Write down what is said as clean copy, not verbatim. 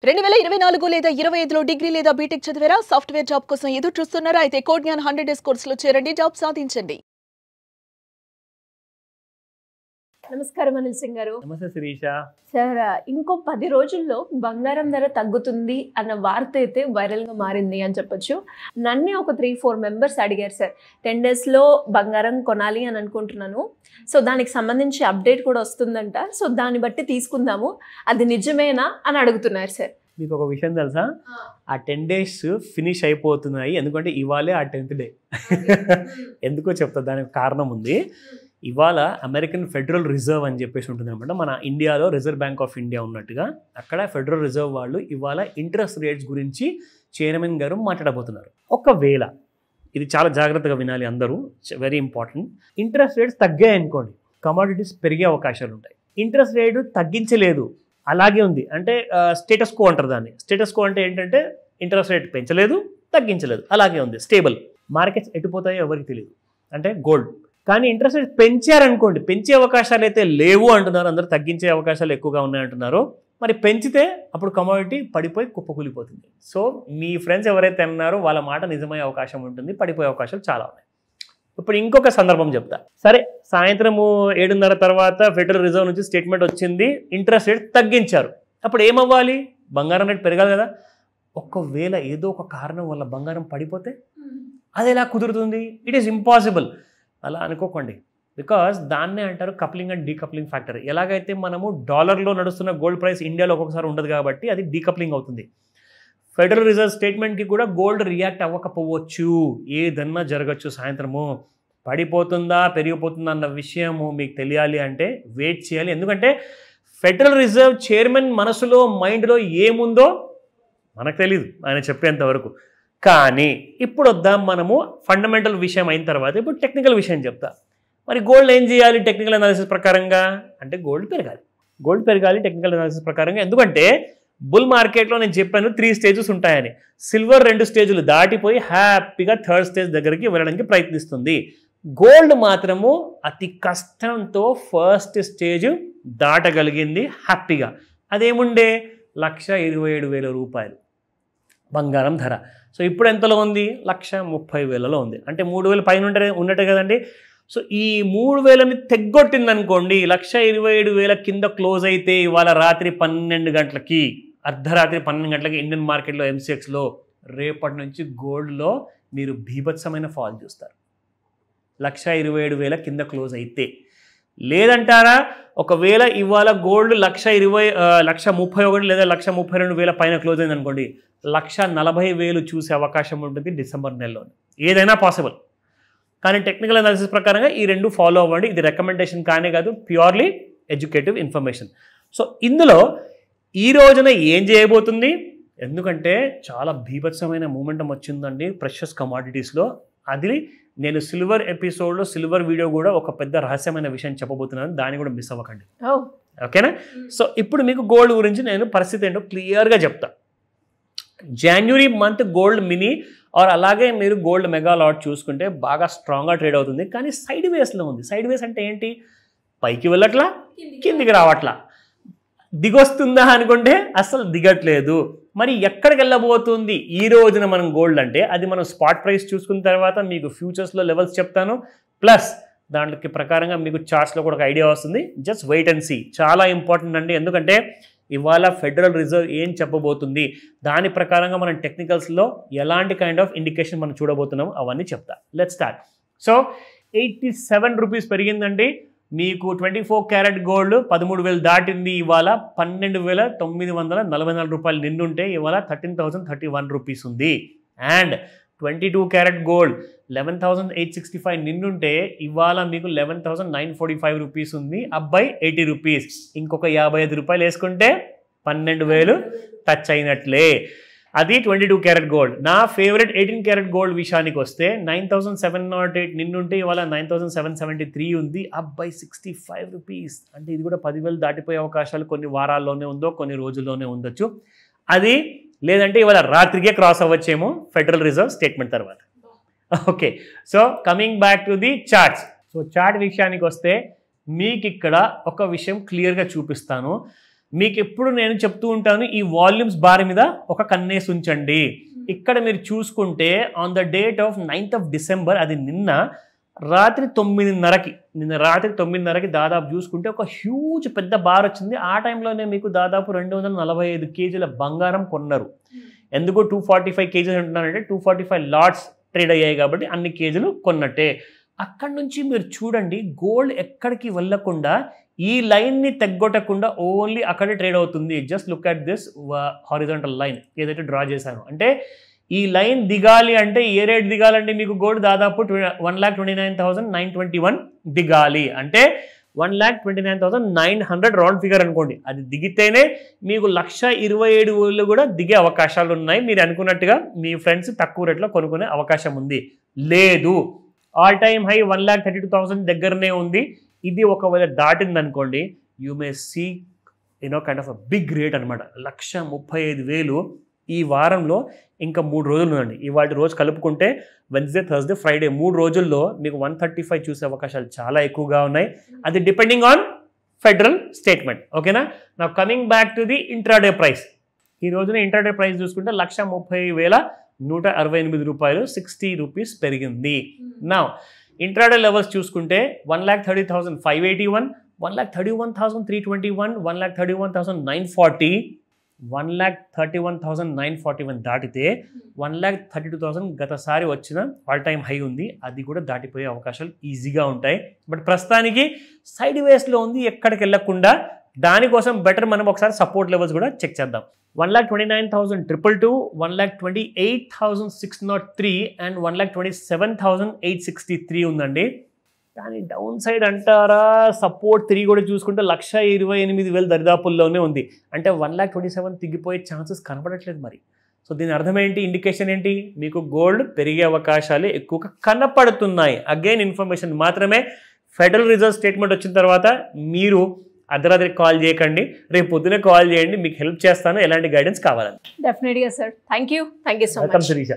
2024 లేదా 25లో డిగ్రీ లేదా బీటెక్ చదివారా? సాఫ్ట్వేర్ జాబ్ కోసం ఎదురు చూస్తున్నారా? అయితే కోడ్ జ్ఞాన్ 100 డేస్ కోర్సులో చేరండి, జాబ్ సాధించండి. నమస్కారం అనిల్ సింగ్ గారు. నమస్తే శిరీష. సార్, ఇంకో 10 రోజుల్లో బంగారం ధర తగ్గుతుంది అన్న వార్త అయితే వైరల్గా మారింది అని చెప్పొచ్చు. నన్నే ఒక 3-4 మెంబర్స్ అడిగారు సార్, 10 డేస్లో బంగారం కొనాలి అని అనుకుంటున్నాను, సో దానికి సంబంధించి అప్డేట్ కూడా వస్తుందంట, సో దాన్ని బట్టి తీసుకుందాము, అది నిజమేనా అని అడుగుతున్నారు సార్. మీకు ఒక విషయం తెలుసా, ఆ 10 డేస్ ఫినిష్ అయిపోతున్నాయి, ఎందుకంటే ఇవాళే ఆ 10th డే. ఎందుకో చెప్తా, దానికి కారణం ఉంది. ఇవాళ అమెరికన్ ఫెడరల్ రిజర్వ్ అని చెప్పేసి ఉంటుంది అనమాట. మన ఇండియాలో రిజర్వ్ బ్యాంక్ ఆఫ్ ఇండియా ఉన్నట్టుగా అక్కడ ఫెడరల్ రిజర్వ్ వాళ్ళు ఇవాళ ఇంట్రెస్ట్ రేట్స్ గురించి చైర్మన్ గారు మాట్లాడబోతున్నారు. ఒకవేళ ఇది చాలా జాగ్రత్తగా వినాలి అందరూ, వెరీ ఇంపార్టెంట్. ఇంట్రెస్ట్ రేట్స్ తగ్గాయి అనుకోండి, కమోడిటీస్ పెరిగే అవకాశాలు ఉంటాయి. ఇంట్రెస్ట్ రేటు తగ్గించలేదు, అలాగే ఉంది అంటే స్టేటస్ కో అంటారు దాన్ని. స్టేటస్ కో అంటే ఏంటంటే ఇంట్రెస్ట్ రేట్ పెంచలేదు, తగ్గించలేదు, అలాగే ఉంది, స్టేబుల్. మార్కెట్స్ ఎటుపోతాయో ఎవరికి తెలియదు, అంటే గోల్డ్. కానీ ఇంట్రెస్ట్ రేట్ పెంచారనుకోండి, పెంచే అవకాశాలు అయితే లేవు అంటున్నారు అందరూ, తగ్గించే అవకాశాలు ఎక్కువగా ఉన్నాయంటున్నారు. మరి పెంచితే అప్పుడు కమోడిటీ పడిపోయి కుప్పకూలిపోతుంది. సో మీ ఫ్రెండ్స్ ఎవరైతే అన్నారో వాళ్ళ మాట నిజమయ్యే అవకాశం ఉంటుంది, పడిపోయే అవకాశాలు చాలా ఉన్నాయి. ఇప్పుడు ఇంకొక సందర్భం చెప్తా. సరే, సాయంత్రము 7:30 తర్వాత ఫెడరల్ రిజర్వ్ నుంచి స్టేట్మెంట్ వచ్చింది, ఇంట్రెస్ట్ రేట్ తగ్గించారు. అప్పుడు ఏమవ్వాలి? బంగారం రేట్ పెరగాలి కదా. ఒకవేళ ఏదో ఒక కారణం వల్ల బంగారం పడిపోతే అది ఎలా కుదురుతుంది? It is impossible. అలా అనుకోకండి, బికాస్ దాన్నే అంటారు కప్లింగ్ అండ్ డీకప్లింగ్ ఫ్యాక్టర్. ఎలాగైతే మనము డాలర్లో నడుస్తున్న గోల్డ్ ప్రైస్ ఇండియాలో ఒక్కొక్కసారి ఉండదు కాబట్టి అది డీకప్లింగ్ అవుతుంది. ఫెడరల్ రిజర్వ్ స్టేట్మెంట్కి కూడా గోల్డ్ రియాక్ట్ అవ్వకపోవచ్చు, ఏదన్నా జరగచ్చు. సాయంత్రము పడిపోతుందా పెరిగిపోతుందా అన్న విషయము మీకు తెలియాలి అంటే వెయిట్ చేయాలి. ఎందుకంటే ఫెడరల్ రిజర్వ్ చైర్మన్ మనసులో మైండ్లో ఏముందో మనకు తెలియదు ఆయన చెప్పేంత వరకు. కానీ ఇప్పుడు వద్దాం మనము ఫండమెంటల్ విషయం అయిన తర్వాత ఇప్పుడు టెక్నికల్ విషయం చెప్తా. మరి గోల్డ్ ఏం చేయాలి టెక్నికల్ అనాలిసిస్ ప్రకారంగా అంటే గోల్డ్ పెరగాలి టెక్నికల్ అనాలిసిస్ ప్రకారంగా. ఎందుకంటే బుల్ మార్కెట్లో నేను చెప్పాను 3 స్టేజెస్ ఉంటాయని. సిల్వర్ 2 స్టేజ్లు దాటిపోయి హ్యాపీగా 3rd స్టేజ్ దగ్గరికి వెళ్ళడానికి ప్రయత్నిస్తుంది. గోల్డ్ మాత్రము అతి కష్టంతో 1st స్టేజ్ దాటగలిగింది హ్యాపీగా. అదేముండే 1,27,000 రూపాయలు బంగారం ధర. సో ఇప్పుడు ఎంతలో ఉంది? 1,30,000లో ఉంది, అంటే 3,000 పైన ఉన్నట్టే కదండి. సో ఈ 3,000ని తెగ్గొట్టింది అనుకోండి, 1,27,000 కింద క్లోజ్ అయితే ఇవాళ రాత్రి 12 గంటలకి, అర్ధరాత్రి 12 గంటలకి ఇండియన్ మార్కెట్లో MCXలో రేపటి నుంచి గోల్డ్లో మీరు భీభత్సమైన ఫాల్ చూస్తారు. 1,27,000 కింద క్లోజ్ అయితే. లేదంటారా, ఒకవేళ ఇవాళ గోల్డ్ 1,31,000 లేదా 1,32,000 పైన క్లోజ్ అయింది అనుకోండి, 1,40,000 చూసే అవకాశం ఉంటుంది డిసెంబర్ నెలలో. ఏదైనా పాసిబుల్. కానీ టెక్నికల్ అనాలిసిస్ ప్రకారంగా ఈ 2 ఫాలో అవ్వండి. ఇది రికమెండేషన్ కానే కాదు, ప్యూర్లీ ఎడ్యుకేటివ్ ఇన్ఫర్మేషన్. సో ఇందులో ఈ రోజున ఏం చేయబోతుంది, ఎందుకంటే చాలా భీభత్సమైన మూమెంటం వచ్చిందండి ప్రెషస్ కమాడిటీస్లో. అది నేను సిల్వర్ ఎపిసోడ్లో సిల్వర్ వీడియో కూడా ఒక పెద్ద రహస్యమైన విషయం చెప్పబోతున్నాను, దాన్ని కూడా మిస్ అవ్వకండి, ఓకేనా? సో ఇప్పుడు మీకు గోల్డ్ గురించి నేను పరిస్థితి ఏంటో క్లియర్గా చెప్తా. జనవరి మంత్ గోల్డ్ మినీ ఆర్ అలాగే మీరు గోల్డ్ మెగా లాట్ చూసుకుంటే బాగా స్ట్రాంగ్గా ట్రేడ్ అవుతుంది. కానీ సైడ్ వేస్లో ఉంది. సైడ్ వేస్ అంటే ఏంటి? పైకి వెళ్ళట్లా, కిందికి రావట్లా. దిగొస్తుందా అనుకుంటే అసలు దిగట్లేదు. మరి ఎక్కడికి వెళ్ళబోతుంది ఈ రోజున మనం గోల్డ్ అంటే? అది మనం స్పాట్ ప్రైస్ చూసుకున్న తర్వాత మీకు ఫ్యూచర్స్లో లెవెల్స్ చెప్తాను, ప్లస్ దాంట్లోకి ప్రకారంగా మీకు చార్ట్స్లో కూడా ఒక ఐడియా వస్తుంది. Just wait and see. చాలా ఇంపార్టెంట్ అండి, ఎందుకంటే ఇవాళ ఫెడరల్ రిజర్వ్ ఏం చెప్పబోతుంది, దాని ప్రకారంగా మనం టెక్నికల్స్లో ఎలాంటి కైండ్ ఆఫ్ ఇండికేషన్ మనం చూడబోతున్నాం అవన్నీ చెప్తా. Let's start. సో 87 రూపీస్ పెరిగిందండి. మీకు 24 క్యారెట్ గోల్డ్ 13,000 దాటింది. ఇవాళ 12,944 రూపాయలు నిండుంటే ఇవాళ 13,031 రూపీస్ ఉంది. అండ్ 22 క్యారెట్ గోల్డ్ 11,865 నిండుంటే ఇవాళ మీకు 11,945 రూపీస్ ఉంది. అబ్బాయి 80 రూపీస్, ఇంకొక 55 రూపాయలు వేసుకుంటే 12,000 టచ్ అయినట్లే. అది 22 క్యారెట్ గోల్డ్. నా ఫేవరెట్ 18 క్యారెట్ గోల్డ్ విషయానికి వస్తే 9,708 నిన్నుంటే ఇవాళ 9,773 ఉంది. అబ్బాయి 65 రూపీస్, అంటే ఇది కూడా 10,000 దాటిపోయే అవకాశాలు కొన్ని వారాల్లోనే ఉందో కొన్ని రోజుల్లోనే ఉండొచ్చు. అది లేదంటే ఇవాళ రాత్రికే క్రాస్ అవ్వచ్చేమో ఫెడరల్ రిజర్వ్ స్టేట్మెంట్ తర్వాత. Okay, so coming back to the charts. So chart విషయానికి వస్తే మీకు ఇక్కడ ఒక విషయం క్లియర్గా చూపిస్తాను. మీకు ఎప్పుడు నేను చెప్తూ ఉంటాను, ఈ వాల్యూమ్స్ బార్ మీద ఒక కన్నేసి ఉంచండి. ఇక్కడ మీరు చూసుకుంటే on the date of 9th of December, అది నిన్న రాత్రి 9:30కి దాదాపు చూసుకుంటే ఒక హ్యూజ్ పెద్ద బార్ వచ్చింది. ఆ టైంలోనే మీకు దాదాపు 245 కేజీల బంగారం కొన్నారు. ఎందుకు 245 కేజీలు అంటున్నానంటే 245 లాట్స్ ట్రేడ్ అయ్యాయి కాబట్టి అన్ని కేజీలు కొన్నట్టే. అక్కడ నుంచి మీరు చూడండి, గోల్డ్ ఎక్కడికి వెళ్ళకుండా ఈ లైన్ని తెగ్గొట్టకుండా ఓన్లీ అక్కడే ట్రేడ్ అవుతుంది. Just look at this horizontal line ఏదైతే డ్రా చేశాను. అంటే ఈ లైన్ దిగాలి అంటే ఏ రేట్ దిగాలంటే మీకు గోల్డ్ దాదాపు 1,29,921 దిగాలి. అంటే 1,29,900 రౌండ్ ఫిగర్ అనుకోండి. అది దిగితేనే మీకు 1,27,000 కూడా దిగే అవకాశాలు ఉన్నాయి. మీరు అనుకున్నట్టుగా మీ ఫ్రెండ్స్ తక్కువ రేట్లో కొనుక్కునే అవకాశం ఉంది. లేదు, ఆల్ టైమ్ హై 1,32,000 దగ్గరనే ఉంది. ఇది ఒకవేళ దాటింది అనుకోండి, you may see kind of a big rate అనమాట. 1,35,000 ఈ వారంలో ఇంకా 3 రోజులు ఉందండి. ఇవాళ రోజు కలుపుకుంటే వెన్స్డే, థర్స్డే, ఫ్రైడే 3 రోజుల్లో మీకు 135 చూసే అవకాశాలు చాలా ఎక్కువగా ఉన్నాయి. అది డిపెండింగ్ ఆన్ ఫెడరల్ స్టేట్మెంట్. ఓకేనా? నా coming back to the intraday price. ఈ రోజున ఇంట్రాడే ప్రైస్ చూసుకుంటే 1,30,168 రూపాయలు, 60 రూపీస్ పెరిగింది. నా ఇంట్రాడే లెవెల్స్ చూసుకుంటే 1,30,581, 1,31,321, 1,31,940, 1,31,941 దాటితే 1,32,000 గతసారి వచ్చిన ఆల్ టైమ్ హై ఉంది. అది కూడా దాటిపోయే అవకాశాలు ఈజీగా ఉంటాయి. బట్ ప్రస్తుతానికి సైడ్ వేస్లో ఉంది, ఎక్కడికి వెళ్ళకుండా. దానికోసం బెటర్ మనం ఒకసారి సపోర్ట్ లెవెల్స్ కూడా చెక్ చేద్దాం. 1,29,222, 1,28,603 అండ్ 1,27,863 ఉందండి. కానీ డౌన్ సైడ్ అంటారా, సపోర్ట్ 3 కూడా చూసుకుంటే 1,28,000 దరిదాపుల్లోనే ఉంది. అంటే 1,27,000 తిగిపోయే ఛాన్సెస్ కనపడట్లేదు మరి. సో దీని అర్థం ఏంటి, ఇండికేషన్ ఏంటి, మీకు గోల్డ్ పెరిగే అవకాశాలు ఎక్కువగా కనపడుతున్నాయి. అగైన్ ఇన్ఫర్మేషన్ మాత్రమే. ఫెడరల్ రిజర్వ్ స్టేట్మెంట్ వచ్చిన తర్వాత మీరు అర్ధరాత్రి కాల్ చేయకండి, రేపు పొద్దునే కాల్ చేయండి, మీకు హెల్ప్ చేస్తాను ఎలాంటి గైడెన్స్ కావాలని. డెఫినెట్గా sir. Thank you so much. Welcome Sirisha.